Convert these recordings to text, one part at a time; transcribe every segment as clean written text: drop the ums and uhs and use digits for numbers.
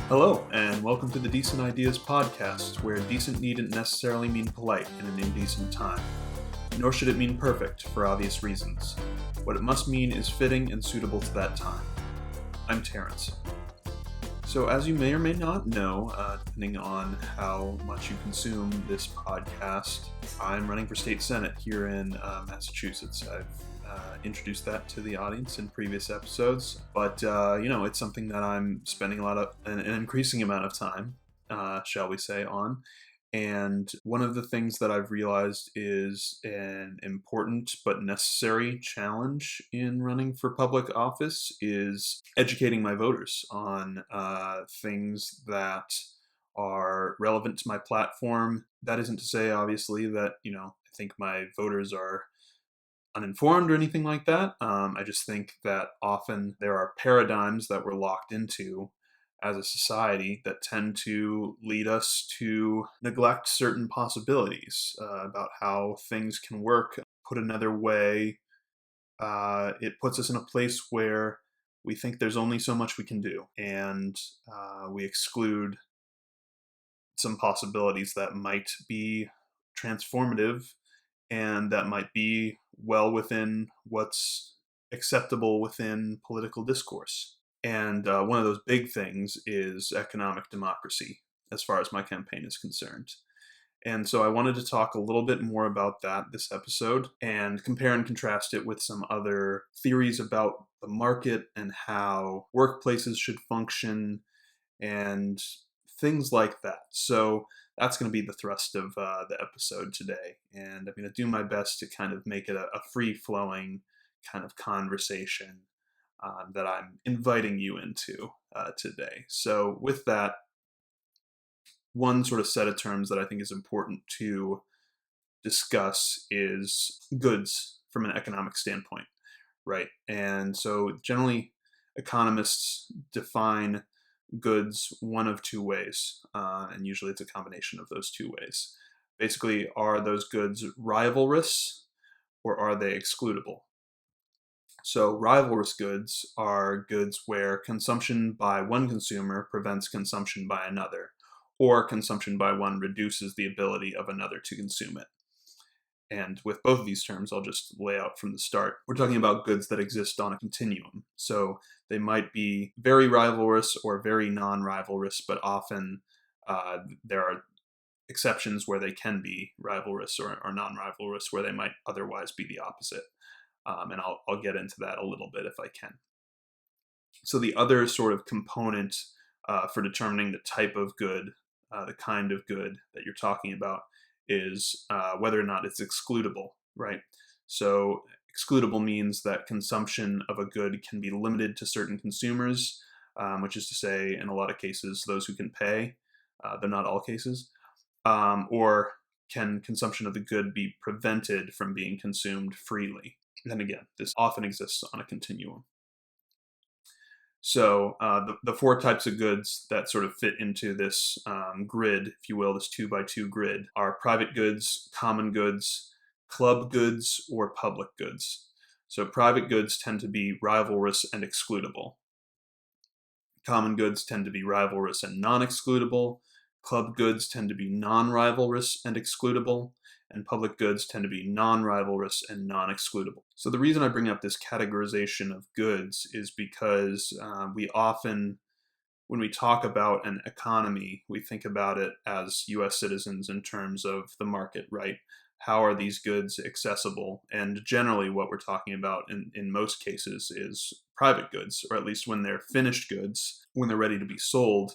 Hello, and welcome to the Decent Ideas podcast, where decent needn't necessarily mean polite in an indecent time. Nor should it mean perfect, for obvious reasons. What it must mean is fitting and suitable to that time. I'm Terence. So, as you may or may not know, depending on how much you consume this podcast, I'm running for state senate here in Massachusetts. I've introduced that to the audience in previous episodes, but it's something that I'm spending an increasing amount of time, shall we say, on. And one of the things that I've realized is an important but necessary challenge in running for public office is educating my voters on things that are relevant to my platform. That isn't to say, obviously, that, I think my voters are uninformed or anything like that. I just think that often there are paradigms that we're locked into as a society that tend to lead us to neglect certain possibilities about how things can work. Put another way, it puts us in a place where we think there's only so much we can do, and we exclude some possibilities that might be transformative and that might be well within what's acceptable within political discourse. And one of those big things is economic democracy, as far as my campaign is concerned. And so I wanted to talk a little bit more about that this episode and compare and contrast it with some other theories about the market and how workplaces should function and things like that. So that's going to be the thrust of the episode today. And I'm going to do my best to kind of make it a free-flowing kind of conversation that I'm inviting you into today. So with that, one sort of set of terms that I think is important to discuss is goods from an economic standpoint, right? And so generally, economists define goods one of two ways, and usually it's a combination of those two ways. Basically, are those goods rivalrous or are they excludable? So, rivalrous goods are goods where consumption by one consumer prevents consumption by another, or consumption by one reduces the ability of another to consume it. And with both of these terms, I'll just lay out from the start. We're talking about goods that exist on a continuum. So they might be very rivalrous or very non-rivalrous, but often there are exceptions where they can be rivalrous or non-rivalrous, where they might otherwise be the opposite. And I'll get into that a little bit if I can. So the other sort of component for determining the type of good, the kind of good that you're talking about, is whether or not it's excludable, right? So excludable means that consumption of a good can be limited to certain consumers, which is to say, in a lot of cases, those who can pay, though not all cases, or can consumption of the good be prevented from being consumed freely? And again, this often exists on a continuum. So the four types of goods that sort of fit into this grid, if you will, this 2x2 grid, are private goods, common goods, club goods, or public goods. So private goods tend to be rivalrous and excludable. Common goods tend to be rivalrous and non-excludable. Club goods tend to be non-rivalrous and excludable. And public goods tend to be non-rivalrous and non-excludable. So the reason I bring up this categorization of goods is because we often, when we talk about an economy, we think about it as U.S. citizens in terms of the market, right? How are these goods accessible? And generally what we're talking about in most cases is private goods, or at least when they're finished goods, when they're ready to be sold,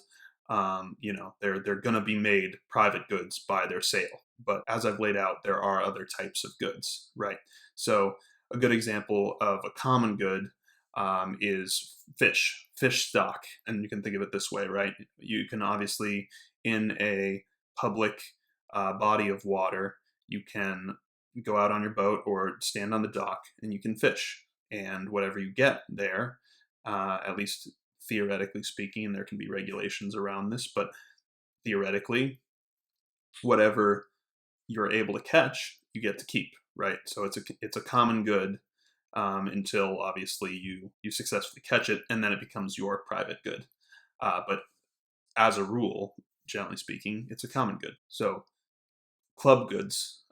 they're going to be made private goods by their sale. But as I've laid out, there are other types of goods, right? So a good example of a common good is fish stock. And you can think of it this way, right? You can obviously, in a public body of water, you can go out on your boat or stand on the dock and you can fish. And whatever you get there, at least theoretically speaking, and there can be regulations around this, but theoretically, whatever you're able to catch, you get to keep, right? So it's a common good until obviously you successfully catch it, and then it becomes your private good. But as a rule, generally speaking, it's a common good. So club goods,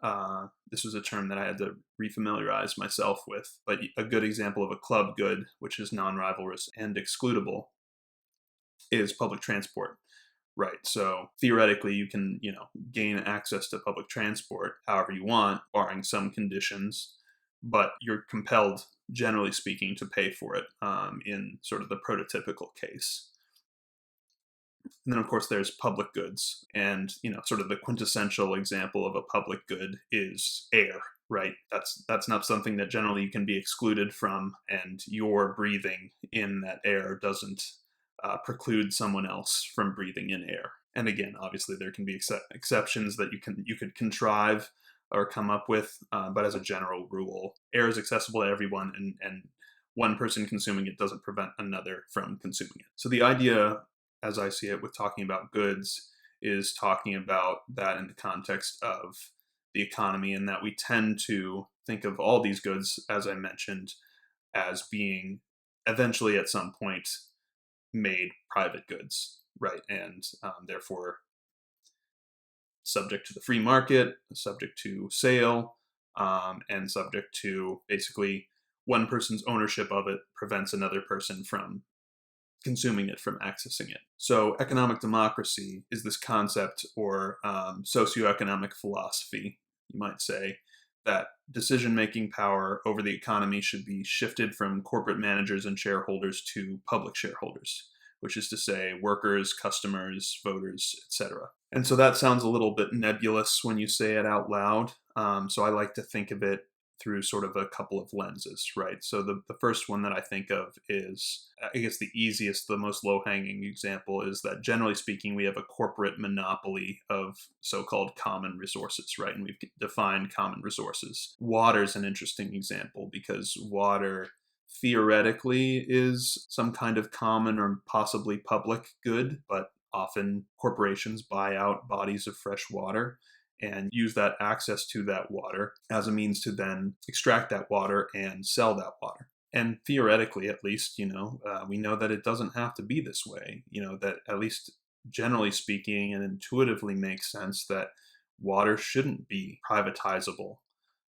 this was a term that I had to refamiliarize myself with, but a good example of a club good, which is non-rivalrous and excludable, is public transport. Right. So theoretically, you can, gain access to public transport however you want, barring some conditions, but you're compelled, generally speaking, to pay for it in sort of the prototypical case. And then, of course, there's public goods. And, sort of the quintessential example of a public good is air, right? That's not something that generally you can be excluded from, and your breathing in that air doesn't preclude someone else from breathing in air. And again, obviously, there can be exceptions that you could contrive or come up with, but as a general rule, air is accessible to everyone, and one person consuming it doesn't prevent another from consuming it. So the idea, as I see it, with talking about goods is talking about that in the context of the economy, and that we tend to think of all these goods, as I mentioned, as being eventually at some point made private goods, right? And therefore subject to the free market, subject to sale, and subject to basically one person's ownership of it prevents another person from consuming it, from accessing it. So economic democracy is this concept, or socioeconomic philosophy, you might say, that decision-making power over the economy should be shifted from corporate managers and shareholders to public shareholders, which is to say workers, customers, voters, etc. And so that sounds a little bit nebulous when you say it out loud. So I like to think of it through sort of a couple of lenses, right? So the first one that I think of is, I guess the easiest, the most low-hanging example is that generally speaking, we have a corporate monopoly of so-called common resources, right? And we've defined common resources. Water is an interesting example because water theoretically is some kind of common or possibly public good, but often corporations buy out bodies of fresh water and use that access to that water as a means to then extract that water and sell that water. And theoretically, at least, we know that it doesn't have to be this way, that at least generally speaking and intuitively makes sense that water shouldn't be privatizable,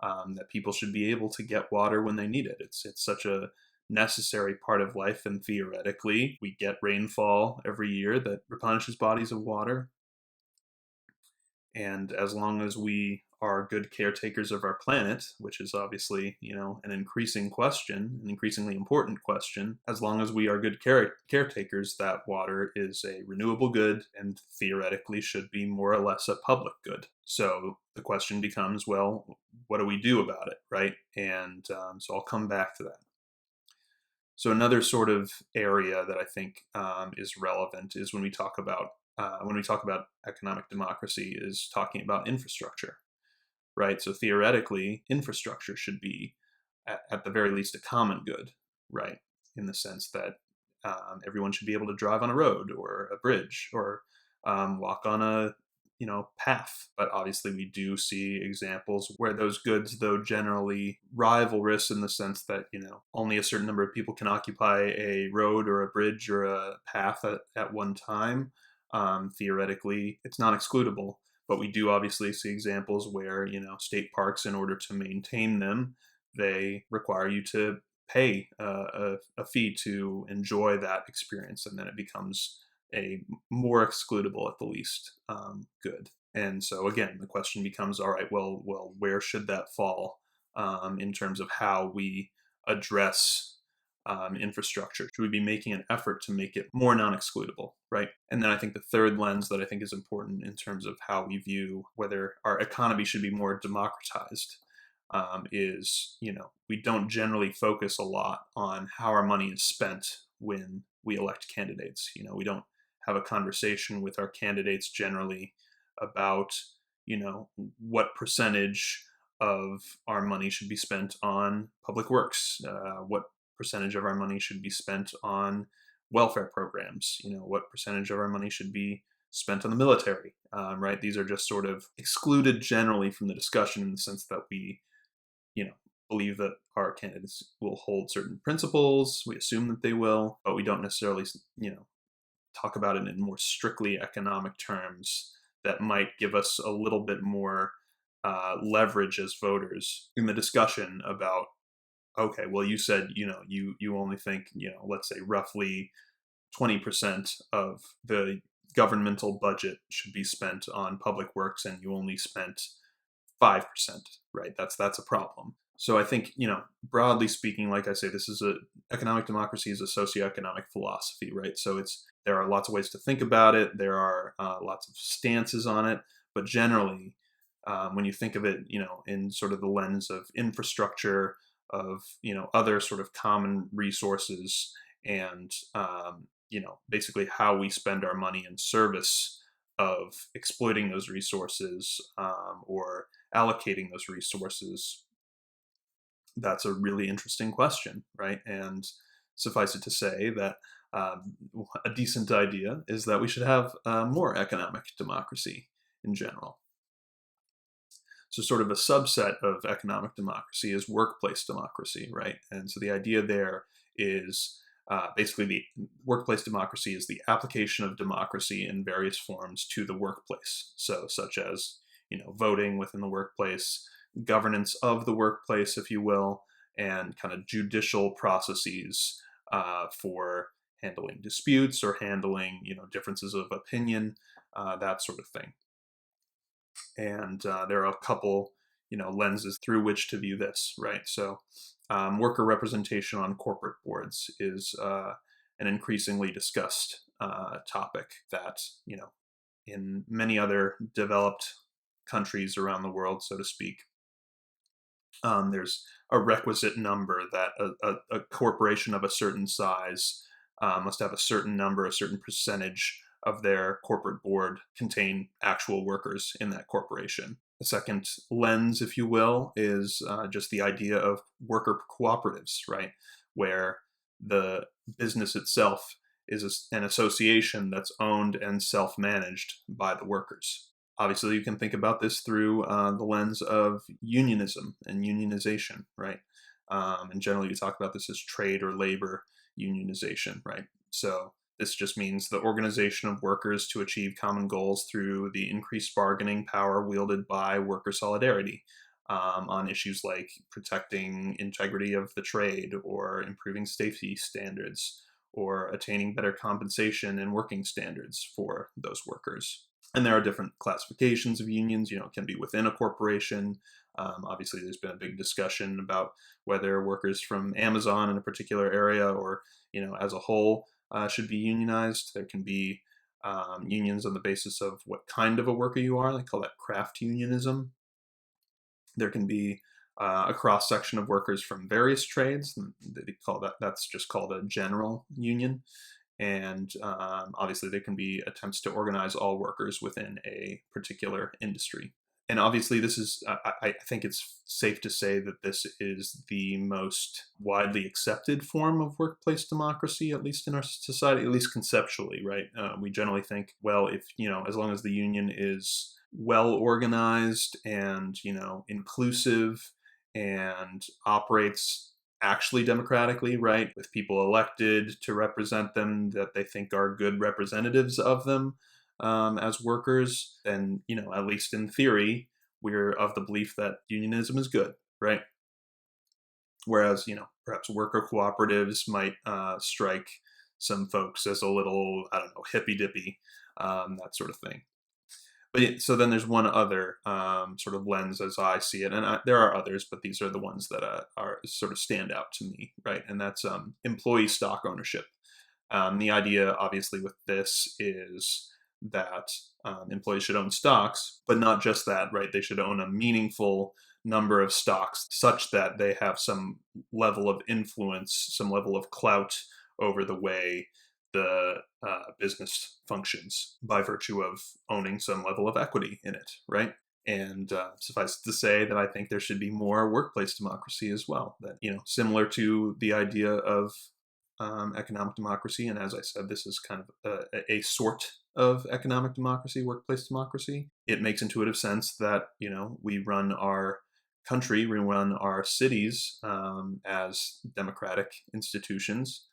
that people should be able to get water when they need it. It's such a necessary part of life, and theoretically, we get rainfall every year that replenishes bodies of water. And as long as we are good caretakers of our planet, which is obviously, an increasing question, an increasingly important question, as long as we are good caretakers, that water is a renewable good and theoretically should be more or less a public good. So the question becomes, well, what do we do about it, right? And so I'll come back to that. So another sort of area that I think is relevant is when we talk about economic democracy, is talking about infrastructure, right? So theoretically, infrastructure should be, at the very least, a common good, right? In the sense that everyone should be able to drive on a road or a bridge or walk on a path. But obviously we do see examples where those goods, though generally rivalrous in the sense that only a certain number of people can occupy a road or a bridge or a path at one time, theoretically it's not excludable. But we do obviously see examples where state parks, in order to maintain them, they require you to pay a fee to enjoy that experience, and then it becomes a more excludable, at the least, good. And so again, the question becomes, all right, well, where should that fall in terms of how we address infrastructure? Should we be making an effort to make it more non-excludable, right? And then I think the third lens that I think is important in terms of how we view whether our economy should be more democratized is, we don't generally focus a lot on how our money is spent when we elect candidates. We don't have a conversation with our candidates generally about, what percentage of our money should be spent on public works, what percentage of our money should be spent on welfare programs, what percentage of our money should be spent on the military, right? These are just sort of excluded generally from the discussion in the sense that we, believe that our candidates will hold certain principles. We assume that they will, but we don't necessarily, talk about it in more strictly economic terms that might give us a little bit more leverage as voters in the discussion about, okay, well, you said, you only think, let's say roughly 20% of the governmental budget should be spent on public works, and you only spent 5%, right? That's a problem. So I think, broadly speaking, like I say, economic democracy is a socioeconomic philosophy, right? So there are lots of ways to think about it. There are lots of stances on it, but generally, when you think of it, in sort of the lens of infrastructure, of, other sort of common resources, and, basically how we spend our money in service of exploiting those resources, or allocating those resources, that's a really interesting question, right? And suffice it to say that a decent idea is that we should have more economic democracy in general. So sort of a subset of economic democracy is workplace democracy, right? And so the idea there is basically the workplace democracy is the application of democracy in various forms to the workplace. So such as, voting within the workplace, governance of the workplace, if you will, and kind of judicial processes for handling disputes or handling, differences of opinion, that sort of thing. And there are a couple, lenses through which to view this, right? So worker representation on corporate boards is an increasingly discussed topic that, in many other developed countries around the world, so to speak, there's a requisite number that a corporation of a certain size must have a certain number, a certain percentage of their corporate board contain actual workers in that corporation. The second lens, if you will, is just the idea of worker cooperatives, right? Where the business itself is an association that's owned and self-managed by the workers. Obviously, you can think about this through the lens of unionism and unionization, right? And generally, you talk about this as trade or labor unionization, right? So this just means the organization of workers to achieve common goals through the increased bargaining power wielded by worker solidarity on issues like protecting integrity of the trade or improving safety standards or attaining better compensation and working standards for those workers. And there are different classifications of unions, it can be within a corporation. Obviously, there's been a big discussion about whether workers from Amazon in a particular area or, as a whole, should be unionized. There can be unions on the basis of what kind of a worker you are. They call that craft unionism. There can be a cross-section of workers from various trades. They call that's just called a general union. And obviously, there can be attempts to organize all workers within a particular industry. And obviously, this is, I think it's safe to say that this is the most widely accepted form of workplace democracy, at least in our society, at least conceptually, right? We generally think, well, if, as long as the union is well organized and, inclusive and operates actually democratically, right, with people elected to represent them that they think are good representatives of them as workers, then, at least in theory, we're of the belief that unionism is good, right? Whereas, perhaps worker cooperatives might strike some folks as a little, I don't know, hippy-dippy, that sort of thing. But so then there's one other sort of lens as I see it, and there are others, but these are the ones that are sort of stand out to me, right? And that's employee stock ownership. The idea, obviously, with this is that employees should own stocks, but not just that, right? They should own a meaningful number of stocks such that they have some level of influence, some level of clout over the way the business functions by virtue of owning some level of equity in it, right? And suffice to say that I think there should be more workplace democracy as well. That, similar to the idea of economic democracy, and as I said, this is kind of a sort of economic democracy, workplace democracy. It makes intuitive sense that we run our country, we run our cities as democratic institutions.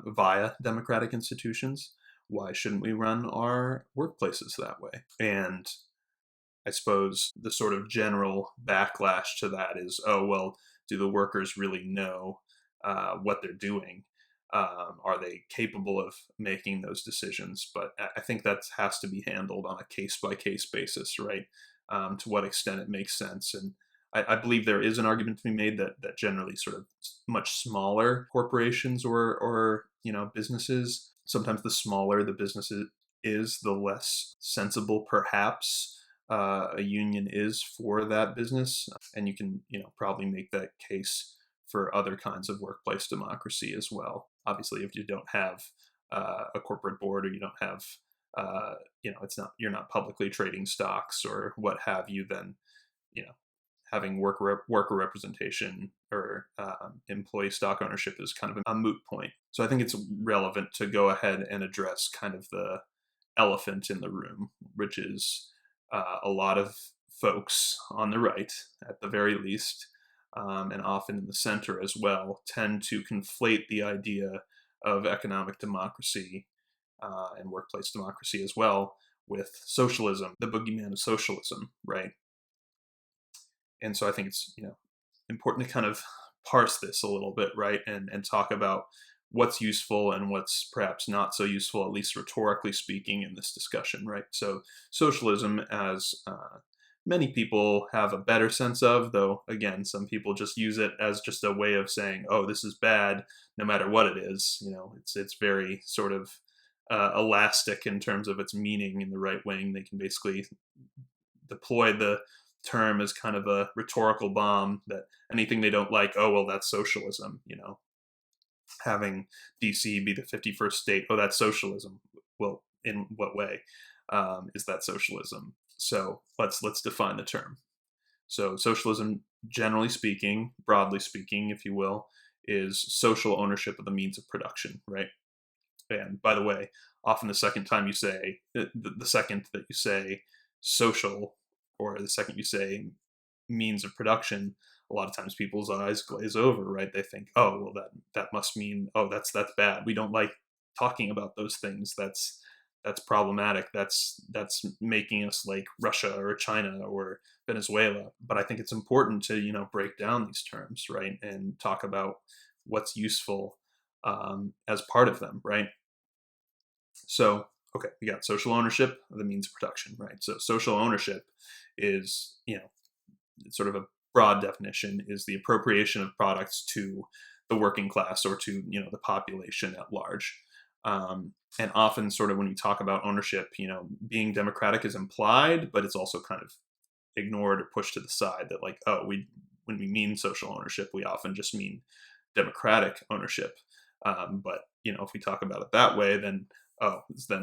Via democratic institutions, why shouldn't we run our workplaces that way? And I suppose the sort of general backlash to that is, oh, well, do the workers really know what they're doing? Are they capable of making those decisions? But I think that has to be handled on a case by case basis, right? To what extent it makes sense. And I believe there is an argument to be made that generally sort of much smaller corporations or businesses, sometimes the smaller the business is, the less sensible perhaps a union is for that business. And you can probably make that case for other kinds of workplace democracy as well. Obviously, if you don't have a corporate board, or you don't have you're not publicly trading stocks or what have you, then having worker representation or employee stock ownership is kind of a moot point. So I think it's relevant to go ahead and address kind of the elephant in the room, which is a lot of folks on the right, at the very least, and often in the center as well, tend to conflate the idea of economic democracy and workplace democracy as well with socialism, the boogeyman of socialism, right? And so I think it's important to kind of parse this a little bit, right, and talk about what's useful and what's perhaps not so useful, at least rhetorically speaking, in this discussion, right? So socialism, as many people have a better sense of, though again, some people just use it as just a way of saying, oh, this is bad no matter what it is. It's very sort of elastic in terms of its meaning. In the right wing, they can basically deploy the term as kind of a rhetorical bomb, that anything they don't like, oh, well, that's socialism. Having DC be the 51st state, oh, that's socialism. Well, in what way is that socialism? So let's define the term. So socialism, generally speaking, broadly speaking, if you will, is social ownership of the means of production, right? And by the way, often the second time you say, the second that you say social, or the second you say means of production, a lot of times people's eyes glaze over, right? They think, oh, well, that must mean, oh, that's bad. We don't like talking about those things. That's problematic. That's making us like Russia or China or Venezuela. But I think it's important to break down these terms, right, and talk about what's useful as part of them, right? So, okay, we got social ownership of the means of production, right? So social ownership is, sort of a broad definition, is the appropriation of products to the working class or to, the population at large. And often sort of when you talk about ownership, being democratic is implied, but it's also kind of ignored or pushed to the side, that like, oh, when we mean social ownership, we often just mean democratic ownership. But, if we talk about it that way, then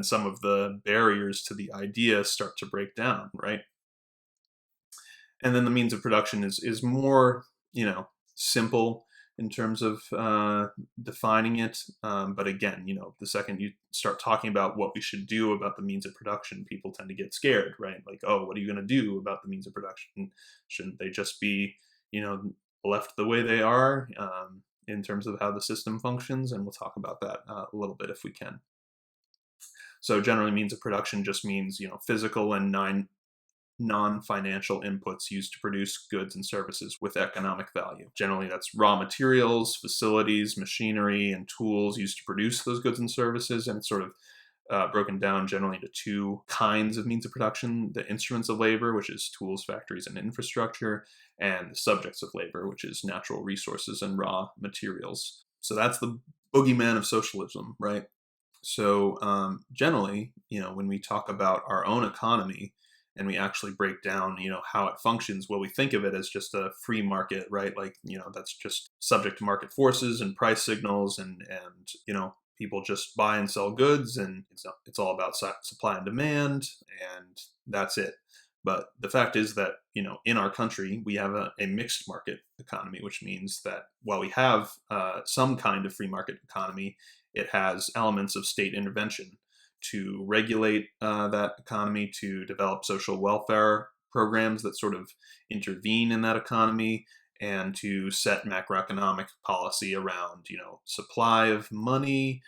some of the barriers to the idea start to break down, right? And then the means of production is more, simple in terms of defining it. But again, the second you start talking about what we should do about the means of production, people tend to get scared, right? Like, oh, what are you going to do about the means of production? Shouldn't they just be, left the way they are in terms of how the system functions? And we'll talk about that a little bit if we can. So generally, means of production just means, physical and non-financial inputs used to produce goods and services with economic value. Generally, that's raw materials, facilities, machinery, and tools used to produce those goods and services. And it's sort of broken down generally into two kinds of means of production: the instruments of labor, which is tools, factories, and infrastructure, and the subjects of labor, which is natural resources and raw materials. So that's the boogeyman of socialism, right? So generally, when we talk about our own economy and we actually break down, how it functions, well, we think of it as just a free market, right? Like, that's just subject to market forces and price signals, and people just buy and sell goods, and it's all about supply and demand, and that's it. But the fact is that, in our country, we have a mixed market economy, which means that while we have some kind of free market economy, it has elements of state intervention to regulate that economy, to develop social welfare programs that sort of intervene in that economy, and to set macroeconomic policy around, supply of money,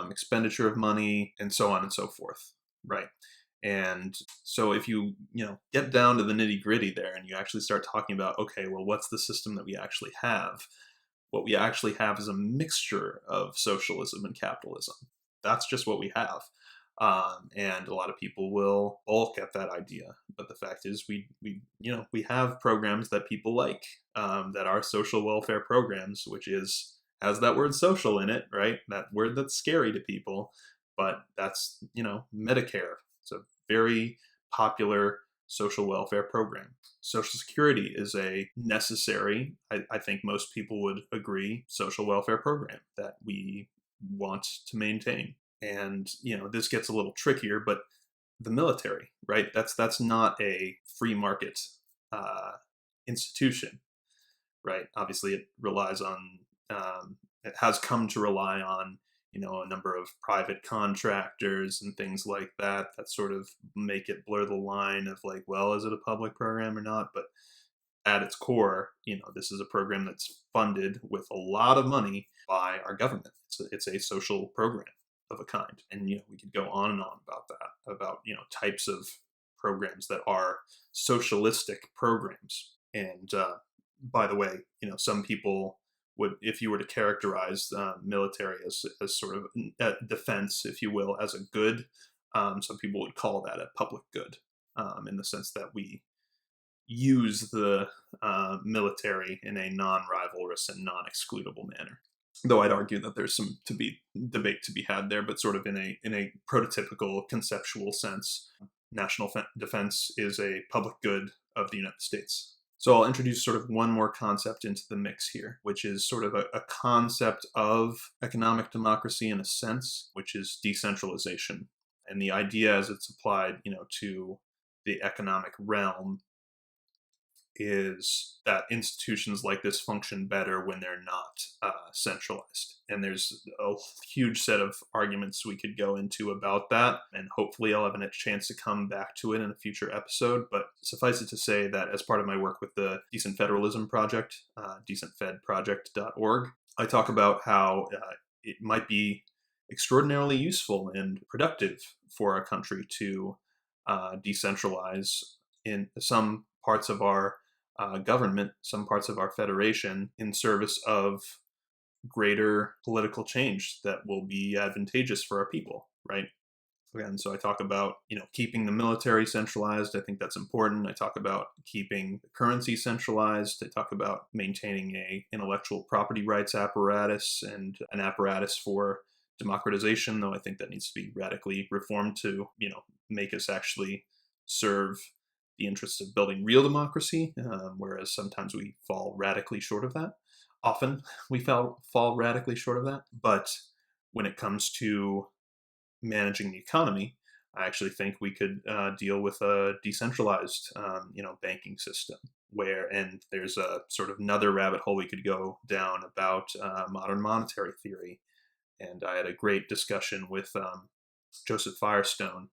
expenditure of money, and so on and so forth, right? And so if you get down to the nitty gritty there and you actually start talking about, okay, well, what's the system that we actually have? What we actually have is a mixture of socialism and capitalism. That's just what we have. And a lot of people will balk at that idea, but the fact is, we have programs that people like, that are social welfare programs, which has that word social in it, right? That word that's scary to people, but that's Medicare. It's a very popular social welfare program. Social Security is a necessary, I think most people would agree, social welfare program that we want to maintain. And this gets a little trickier, but the military, right? That's not a free market uh, institution, right? Obviously, it relies on, it has come to rely on, a number of private contractors and things like that sort of make it blur the line of like, well, is it a public program or not? But at its core, this is a program that's funded with a lot of money by our government. It's a social program of a kind. And, we could go on and on about that, about, types of programs that are socialistic programs. And by the way, some people would, if you were to characterize military as sort of defense, if you will, as a good, some people would call that a public good, in the sense that we use the military in a non-rivalrous and non-excludable manner. Though I'd argue that there's some debate to be had there, but sort of in a prototypical conceptual sense, national defense is a public good of the United States. So I'll introduce sort of one more concept into the mix here, which is sort of a concept of economic democracy in a sense, which is decentralization. And the idea as it's applied, to the economic realm is that institutions like this function better when they're not centralized. And there's a huge set of arguments we could go into about that. And hopefully I'll have a chance to come back to it in a future episode. But suffice it to say that as part of my work with the Decent Federalism Project, decentfedproject.org, I talk about how it might be extraordinarily useful and productive for our country to decentralize in some parts of our government, some parts of our federation, in service of greater political change that will be advantageous for our people, right? And so I talk about, keeping the military centralized. I think that's important. I talk about keeping the currency centralized. I talk about maintaining a intellectual property rights apparatus and an apparatus for democratization, though I think that needs to be radically reformed to, make us actually serve the interests of building real democracy, whereas sometimes we fall radically short of that. Often we fall radically short of that. But when it comes to managing the economy, I actually think we could deal with a decentralized, banking system and there's a sort of another rabbit hole we could go down about modern monetary theory. And I had a great discussion with Joseph Firestone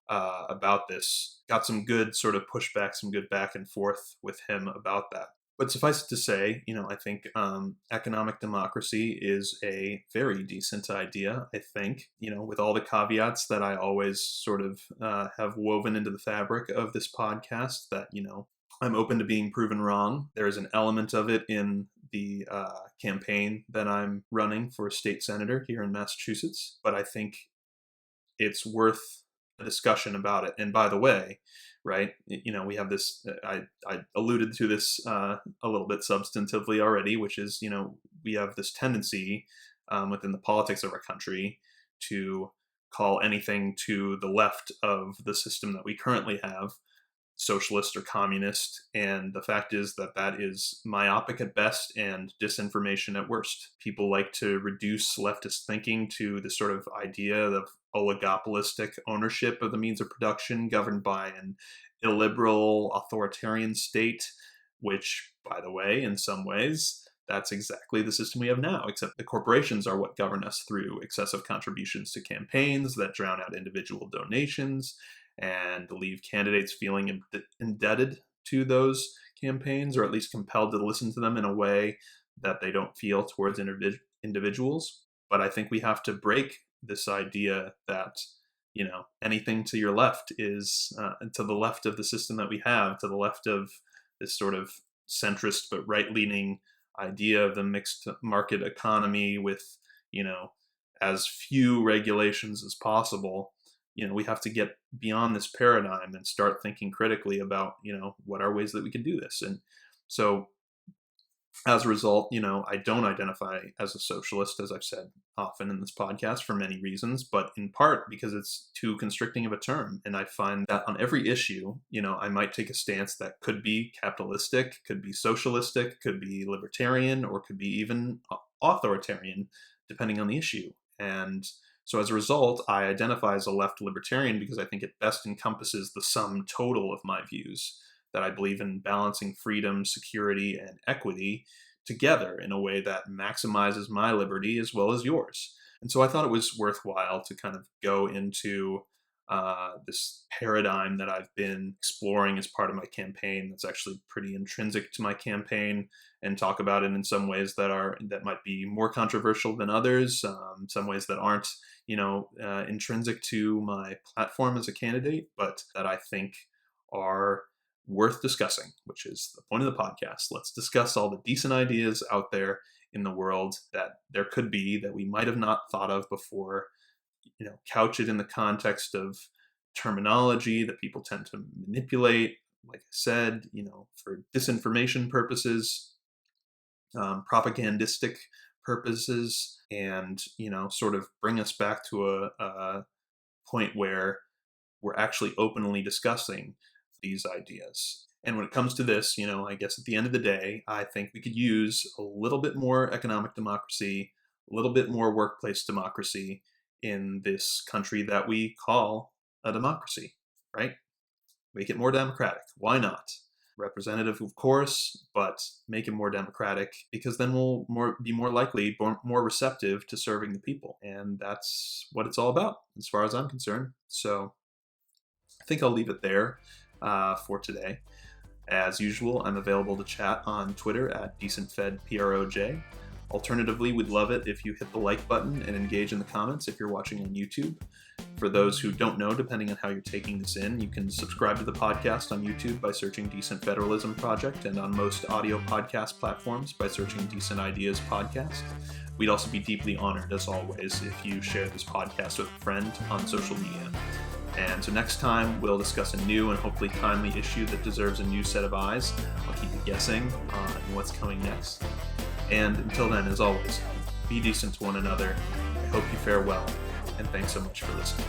about this. Got some good sort of pushback, some good back and forth with him about that. But suffice it to say, I think economic democracy is a very decent idea, I think, with all the caveats that I always sort of have woven into the fabric of this podcast that, I'm open to being proven wrong. There is an element of it in the campaign that I'm running for state senator here in Massachusetts, but I think it's worth a discussion about it. And by the way, right, we have this, I alluded to this a little bit substantively already, which is, we have this tendency within the politics of our country to call anything to the left of the system that we currently have socialist or communist, and the fact is that is myopic at best and disinformation at worst. People like to reduce leftist thinking to the sort of idea of oligopolistic ownership of the means of production governed by an illiberal authoritarian state, which, by the way, in some ways, that's exactly the system we have now, except the corporations are what govern us through excessive contributions to campaigns that drown out individual donations and leave candidates feeling indebted to those campaigns, or at least compelled to listen to them in a way that they don't feel towards individuals. But I think we have to break this idea that, anything to your left is to the left of the system that we have, to the left of this sort of centrist but right-leaning idea of the mixed market economy with, as few regulations as possible. We have to get beyond this paradigm and start thinking critically about, what are ways that we can do this. And so as a result, I don't identify as a socialist, as I've said often in this podcast, for many reasons, but in part because it's too constricting of a term. And I find that on every issue, I might take a stance that could be capitalistic, could be socialistic, could be libertarian, or could be even authoritarian, depending on the issue. And so as a result, I identify as a left libertarian because I think it best encompasses the sum total of my views, that I believe in balancing freedom, security, and equity together in a way that maximizes my liberty as well as yours. And so I thought it was worthwhile to kind of go into this paradigm that I've been exploring as part of my campaign that's actually pretty intrinsic to my campaign, and talk about it in some ways that might be more controversial than others, some ways that aren't intrinsic to my platform as a candidate, but that I think are worth discussing, which is the point of the podcast. Let's discuss all the decent ideas out there in the world that there could be that we might have not thought of before, couch it in the context of terminology that people tend to manipulate, like I said, for disinformation purposes, propagandistic purposes, and, sort of bring us back to a point where we're actually openly discussing these ideas. And when it comes to this, I guess at the end of the day, I think we could use a little bit more economic democracy, a little bit more workplace democracy in this country that we call a democracy, right? Make it more democratic. Why not? Representative, of course, but make it more democratic, because then we'll be more likely, more receptive to serving the people. And that's what it's all about, as far as I'm concerned. So I think I'll leave it there for today. As usual, I'm available to chat on Twitter at DecentFedPROJ. Alternatively, we'd love it if you hit the like button and engage in the comments if you're watching on YouTube. For those who don't know, depending on how you're taking this in, you can subscribe to the podcast on YouTube by searching Decent Federalism Project, and on most audio podcast platforms by searching Decent Ideas Podcast. We'd also be deeply honored, as always, if you share this podcast with a friend on social media. And so next time, we'll discuss a new and hopefully timely issue that deserves a new set of eyes. I'll keep you guessing on what's coming next. And until then, as always, be decent to one another. I hope you fare well, and thanks so much for listening.